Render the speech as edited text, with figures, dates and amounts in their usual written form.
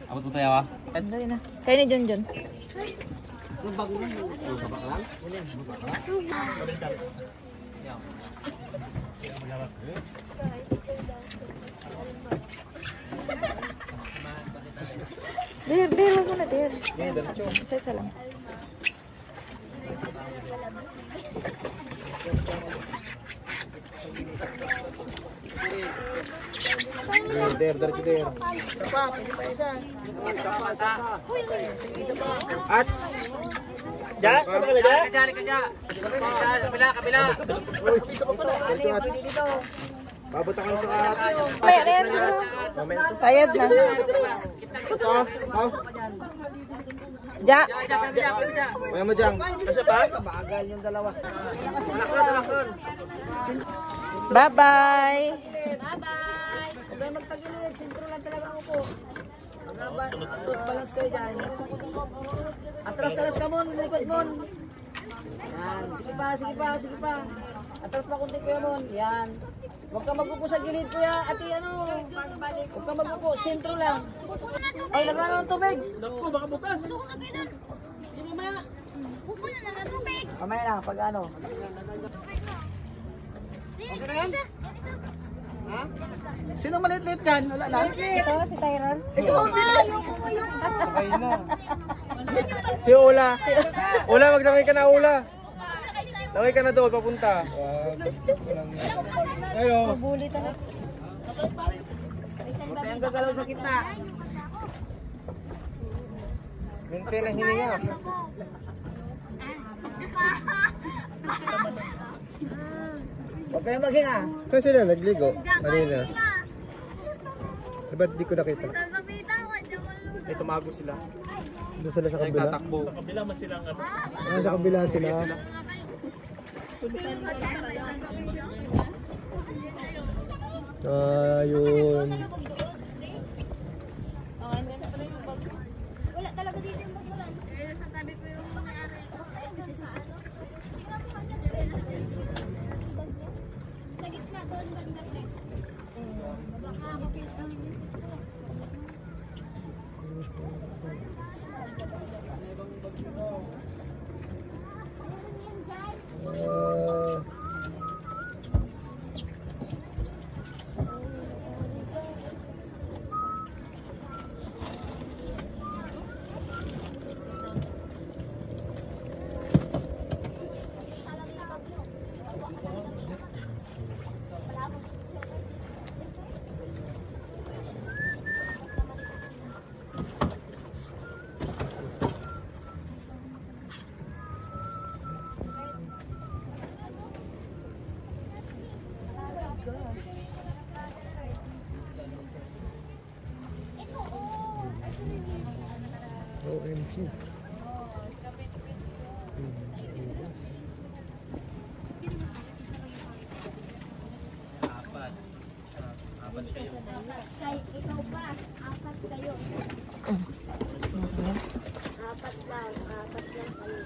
Abot mo tayo ah. Dali na. Kayo ni John John. Der, wag mo na, der. Isa lang. Der. Isa pa, pwede pa isa. At Diyan, sama ka na dyan. Kabila. Isa pa pala. dito. Babot ako sa at. Maya na yan, siguro. Sayad na. Ja. Kaya mo dyan. Asa pa? Bagal yung dalawa. Bye-bye. Huwag kayo magtagilid. Sintro lang talaga ang upo. Balance kayo dyan. Atras ka mon. Likod mon. Yan. Sige pa. Atras pa kunti kuya mon. Yan. Huwag ka mag-upo sa gilid kuya. Ate ano. Huwag ka mag-upo. Sintro lang. Ay, nagano ng tubig. Naku, baka butas. Di mamaya. Mamaya lang. Pag ano. Okay na yan? Ha? Sino maliit-liit dyan? Wala na? Ito, si Tyron. Ikaw ang bilis! Okay na. Si Ula. Ula, maglangay ka na Ula. Langay ka na doon, papunta. Ayo. Mabuli talaga. Huwag kayong gagalaw sa kita. Maintain ang hininga. Huwag kayong maghinga. Saan sila nagligo? Kanina. Ba't di ko nakita? May tumago sila. Doon sila sa kabila? Nagtatakbo. Sa kabila sila. Ayun. Wala talaga dito yung magulan. Kaya sa tabi ko yung nangyari. Sa gitna doon banda pre. Baka makita mo. OMG. Apat kayo. Ikaw pa, apat kayo. Apat lang kayo.